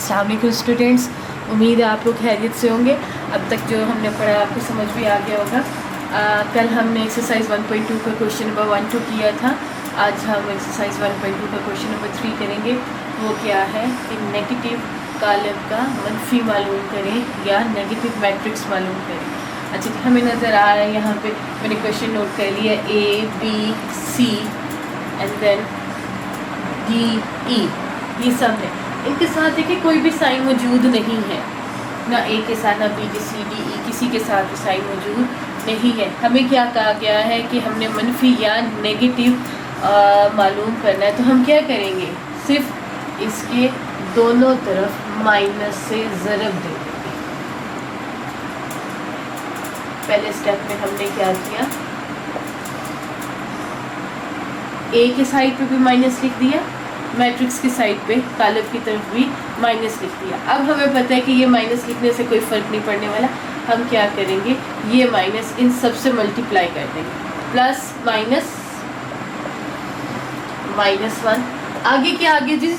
अस्सलाम वालेकुम स्टूडेंट्स, उम्मीद है आप लोग खैरियत से होंगे। अब तक जो हमने पढ़ा आपको समझ भी आ गया होगा। कल हमने एक्सरसाइज 1.2 का क्वेश्चन नंबर 1 2 किया था। आज हम एक्सरसाइज 1.2 का क्वेश्चन नंबर 3 करेंगे। वो क्या है कि नेगेटिव कॉलम का मनफी मालूम करें या नेगेटिव मैट्रिक्स मालूम करें। अच्छा, हमें नज़र आ रहा है यहाँ पे, मैंने क्वेश्चन नोट कर लिया ABC एंड देन DE, ये सब है। इनके साथ देखिए कोई भी साइन मौजूद नहीं है, ना ए के साथ, ना बी, सी, डी, ई, किसी के साथ भी साइन मौजूद नहीं है। हमें क्या कहा गया है कि हमने मनफी या नेगेटिव मालूम करना है, तो हम क्या करेंगे, सिर्फ इसके दोनों तरफ माइनस से ज़रब दे देंगे। पहले स्टेप में हमने क्या किया, ए के साइड पे भी माइनस लिख दिया, मैट्रिक्स की साइड पे कॉलम की तरफ भी माइनस लिख दिया। अब हमें पता है कि ये माइनस लिखने से कोई फ़र्क नहीं पड़ने वाला। हम क्या करेंगे, ये माइनस इन सब से मल्टीप्लाई कर देंगे, प्लस माइनस -1। आगे के आगे जी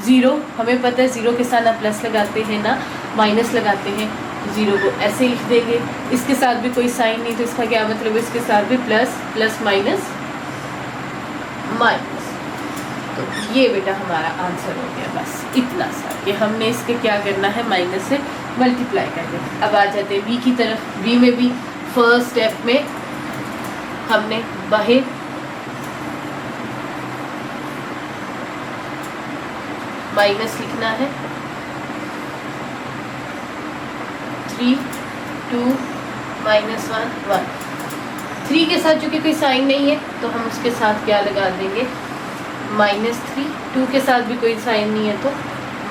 ज़ीरो, हमें पता है ज़ीरो के साथ ना प्लस लगाते हैं ना माइनस लगाते हैं, ज़ीरो को ऐसे लिख देंगे। इसके साथ भी कोई साइन नहीं, तो इसका क्या मतलब, इसके साथ भी प्लस प्लस माइनस माइनस। तो ये बेटा हमारा आंसर हो गया, बस इतना सा कि हमने इसके क्या करना है, माइनस से मल्टीप्लाई कर दें। अब आ जाते हैं बी की तरफ। बी में भी फर्स्ट स्टेप में हमने बाहर माइनस लिखना है, 3 2 -1 1। 3 के साथ चूँकि कोई साइन नहीं है तो हम उसके साथ क्या लगा देंगे, -3। 2 के साथ भी कोई साइन नहीं है तो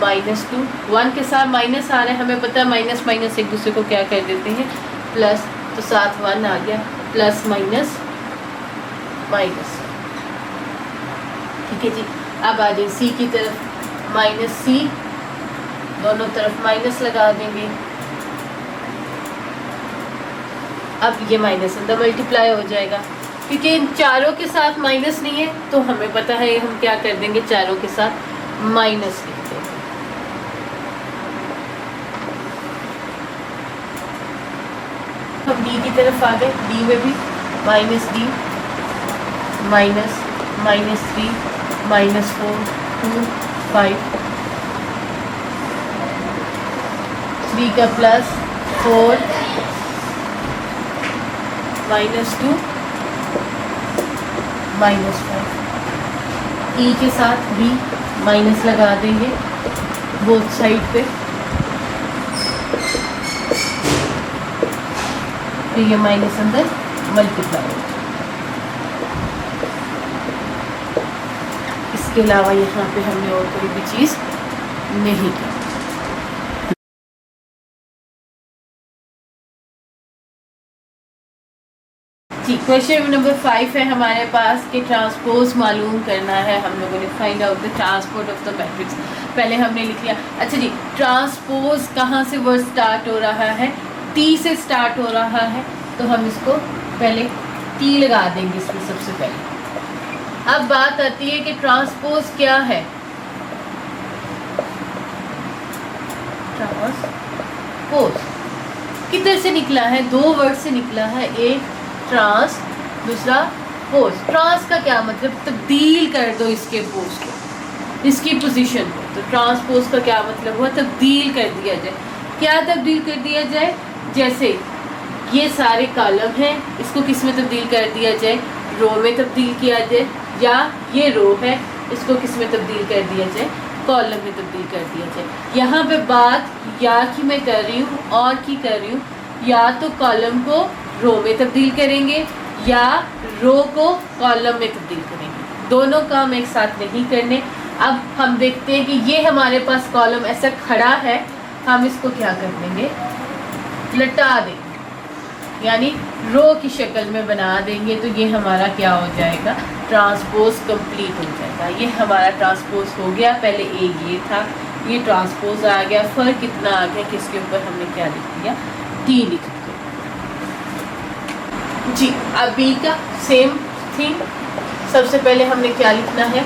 -2। 1 के साथ माइनस आ रहा है, हमें पता है माइनस माइनस एक दूसरे को क्या कर देते हैं, प्लस, तो साथ 1 आ गया, प्लस माइनस माइनस। ठीक है जी। अब आ जाए सी की तरफ, -C, दोनों तरफ माइनस लगा देंगे। अब ये माइनस अंदर मल्टीप्लाई हो जाएगा, क्योंकि इन चारों के साथ माइनस नहीं है तो हमें पता है हम क्या कर देंगे, चारों के साथ माइनस लिख देंगे। हम डी की तरफ आ गए। डी में भी -D, माइनस -3 -4 2 5, 3 का प्लस 4 -2 -5। ई के साथ भी माइनस लगा देंगे बोथ साइड पे, तो ये माइनस अंदर मल्टीप्लाई हो जाए। इसके अलावा यहाँ पे हमने और कोई भी चीज़ नहीं की। जी, क्वेश्चन नंबर 5 है हमारे पास कि ट्रांसपोज मालूम करना है। हम लोगों ने find out the transport of the matrix, पहले हमने लिख लिया। अच्छा जी, ट्रांसपोज कहाँ से वर्ड स्टार्ट हो रहा है, टी से स्टार्ट हो रहा है, तो हम इसको पहले टी लगा देंगे इसमें सबसे पहले। अब बात आती है कि ट्रांसपोज क्या है। ट्रांसपोज किधर से निकला है, दो वर्ड से निकला है, एक ट्रांस, दूसरा पोज। ट्रांस का क्या मतलब, तब्दील कर दो इसके पोज को, इसकी पोजीशन को। तो ट्रांसपोज का क्या मतलब हुआ, तब्दील कर दिया जाए। क्या तब्दील कर दिया जाए, जैसे ये सारे कॉलम हैं, इसको किस में तब्दील कर दिया जाए, रो में तब्दील किया जाए, या ये रो है, इसको किस में तब्दील कर दिया जाए, कॉलम में तब्दील कर दिया जाए। यहाँ पे बात या की मैं कर रही हूँ और की कर रही हूँ, या तो कॉलम को रो में तब्दील करेंगे या रो को कॉलम में तब्दील करेंगे, दोनों काम एक साथ नहीं करने। अब हम देखते हैं कि ये हमारे पास कॉलम ऐसा खड़ा है, हम इसको क्या कर देंगे, लटा देंगे, यानी रो की शक्ल में बना देंगे, तो ये हमारा क्या हो जाएगा, ट्रांसपोज कंप्लीट हो जाएगा। ये हमारा ट्रांसपोज हो गया। पहले ए ये था, ये ट्रांसपोज आ गया। फ़र्क कितना आ गया कि इसके ऊपर हमने क्या लिख दिया, टी लिख दिया जी। अब बी का सेम थिंग, सबसे पहले हमने क्या लिखना है,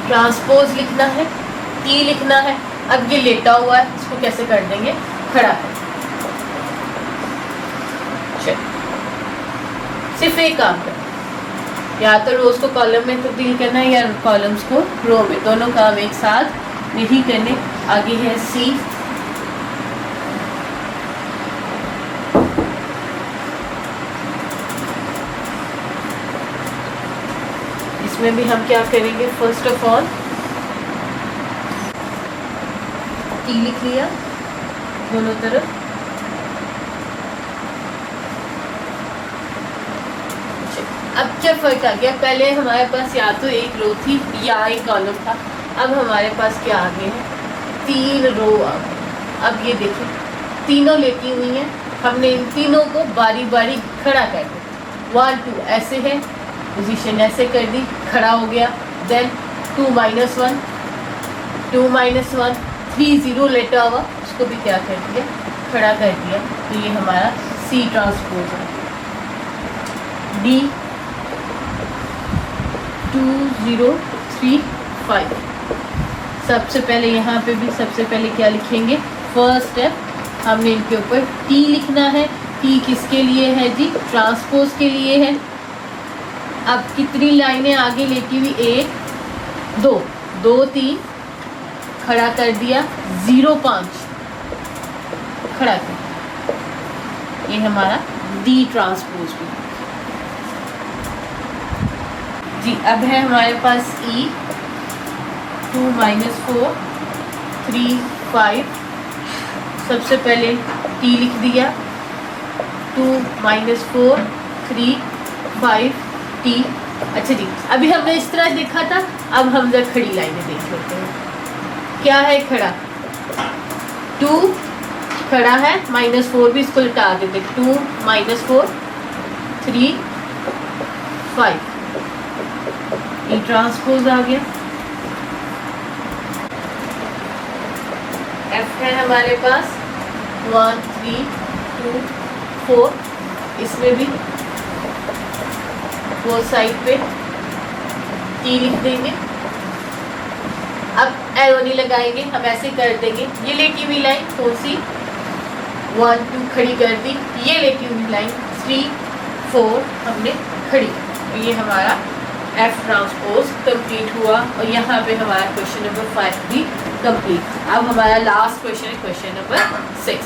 ट्रांसपोज लिखना है, टी लिखना है। अब ये लेटा हुआ है, इसको कैसे कर देंगे, खड़ा कर। चल सिर्फ एक काम कर, या तो रोज को कॉलम में तब्दील करना है या कॉलम्स को रो में, दोनों काम एक साथ नहीं करने। आगे है सी, इसमें भी हम क्या करेंगे, फर्स्ट ऑफ ऑल टी लिख लिया दोनों तरफ। अब क्या फर्क आ गया, पहले हमारे पास या तो एक रो थी या एक कॉलम था, अब हमारे पास क्या आ गए हैं, 3 रो आ गए। अब ये देखिए तीनों लेटी हुई हैं, हमने इन तीनों को बारी बारी खड़ा कर दिया। 1 2 ऐसे है, पोजीशन ऐसे कर दी, खड़ा हो गया। देन 2 -1 2 -1 3 0 लेटा हुआ, उसको भी क्या कर दिया, खड़ा कर दिया। तो ये हमारा सी ट्रांसपोज है। डी 2 0 3 5, सबसे पहले यहाँ पे भी सबसे पहले क्या लिखेंगे, फर्स्ट स्टेप हमने इनके ऊपर टी लिखना है। टी किसके लिए है जी, ट्रांसपोज के लिए है। अब कितनी लाइनें आगे लेती हुई, 1 2 2 3, खड़ा कर दिया, 0 5 खड़ा कर, ये हमारा डी ट्रांसपोज भी जी। अब है हमारे पास ई, 2 -4 3 5, सबसे पहले टी लिख दिया, 2 -4 3 5 टी। अच्छा जी, अभी हमने इस तरह देखा था, अब हम जरा खड़ी लाइनें देख लेते हैं। क्या है खड़ा, 2 खड़ा है, -4 भी इसको लटा देते, 2 -4 3 5, ये ट्रांसपोज आ गया। एफ है हमारे पास 1 3 2 4, इसमें भी वो साइड पे टी लिख देंगे। अब एरो नहीं लगाएंगे, हम ऐसे कर देंगे। ये लेटी हुई लाइन कौन सी, 1 2 खड़ी कर दी, ये लेटी हुई लाइन 3 4 हमने खड़ी, तो ये हमारा एफ ट्रांसपोज कंप्लीट हुआ। और यहाँ पे हमारा क्वेश्चन नंबर 5 भी कंप्लीट। अब हमारा लास्ट क्वेश्चन है क्वेश्चन नंबर 6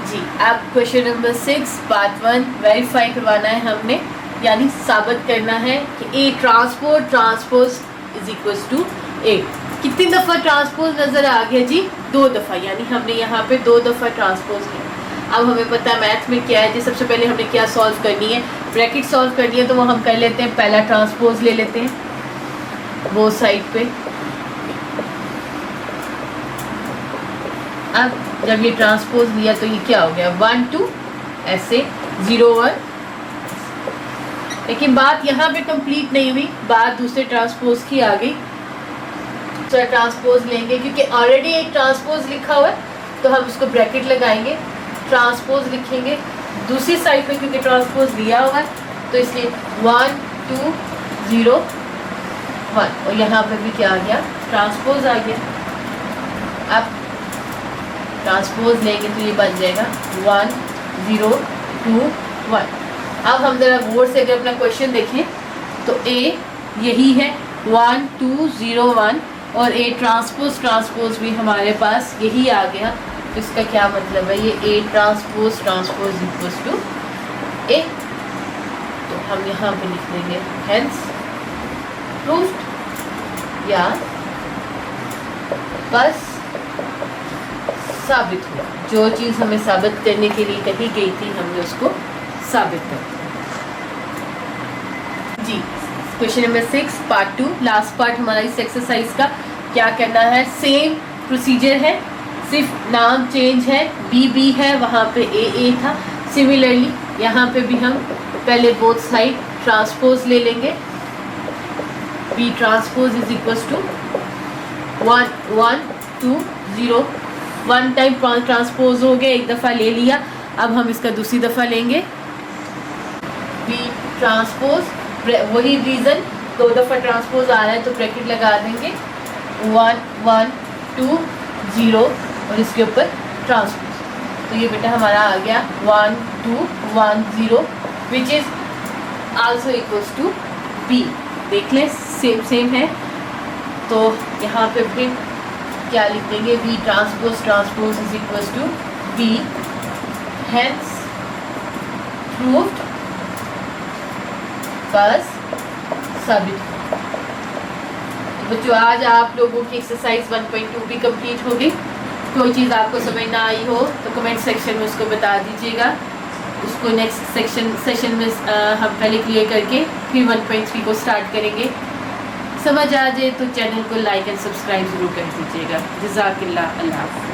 जी। अब क्वेश्चन नंबर 6 पार्ट 1 वेरीफाई करवाना है हमने, यानी साबित करना है कि A transpose is equal to A. कितनी दफ़ा ट्रांसपोज नज़र आ गया जी, 2 दफ़ा, यानी हमने यहाँ पे 2 दफ़ा ट्रांसपोज किया। अब हमें पता है मैथ में क्या है जी, सबसे पहले हमने क्या सॉल्व करनी है, ब्रैकेट सॉल्व करनी है, तो वो हम कर लेते हैं, पहला ट्रांसपोज ले लेते हैं वो साइड पे। अब जब ये ट्रांसपोज लिया तो ये क्या हो गया, 1 2 ऐसे 0 1, लेकिन बात यहाँ पे कंप्लीट नहीं हुई, बात दूसरे ट्रांसपोज की आ गई। दूसरा ट्रांसपोज लेंगे क्योंकि ऑलरेडी एक ट्रांसपोज लिखा हुआ है, तो हम उसको ब्रैकेट लगाएंगे, ट्रांसपोज लिखेंगे दूसरी साइड पे, क्योंकि ट्रांसपोज दिया हुआ है, तो इसलिए 1 2 0 1, और यहाँ पे भी क्या आ गया, ट्रांसपोज आ गया। अब ट्रांसपोज लेंगे तो ये बन जाएगा 1 0 2 1। अब हम ज़रा गौर से अगर अपना क्वेश्चन देखें तो ए यही है 1 2 0 1, और ए ट्रांसपोज भी हमारे पास यही आ गया। तो इसका क्या मतलब है, ये ए ट्रांसपोज इक्वल्स टू ए, तो हम यहाँ पे लिख देंगे हेंस प्रूव्ड, या बस साबित हुआ। जो चीज़ हमें साबित करने के लिए कही गई थी हमने उसको साबित कर दिया जी। Question number 6 part 2 last part हमारा इस एक्सरसाइज का। क्या करना है, सेम प्रोसीजर है, सिर्फ नाम चेंज है, बी है वहाँ पे ए था। सिमिलरली यहाँ पे भी हम पहले बोथ साइड ट्रांसपोज ले लेंगे, B transpose is equals to 1 1 2 0, 1 time transpose हो गया, एक दफ़ा ले लिया। अब हम इसका दूसरी दफ़ा लेंगे, बी ट्रांसपोज, वही रीज़न, 2 दफ़ा ट्रांसपोज आ रहा है तो ब्रैकेट लगा देंगे, 1 1 2 0 और इसके ऊपर ट्रांसपोज। तो ये बेटा हमारा आ गया 1 2 1 0 which is also equals to B. देख लें सेम है। तो यहाँ पे फिर क्या लिख देंगे, B transpose transpose is equals to B, hence proved, बस साबित। बच्चों आज आप लोगों की एक्सरसाइज 1.2 भी कंप्लीट हो गई। कोई चीज़ आपको समझ ना आई हो तो कमेंट सेक्शन में उसको बता दीजिएगा। उसको नेक्स्ट सेशन में हम पहले क्लियर करके फिर 1.3 को स्टार्ट करेंगे। समझ आ जाए तो चैनल को लाइक एंड सब्सक्राइब ज़रूर कर दीजिएगा। जज़ाकिल्लाह, अल्लाह हाफ़िज़।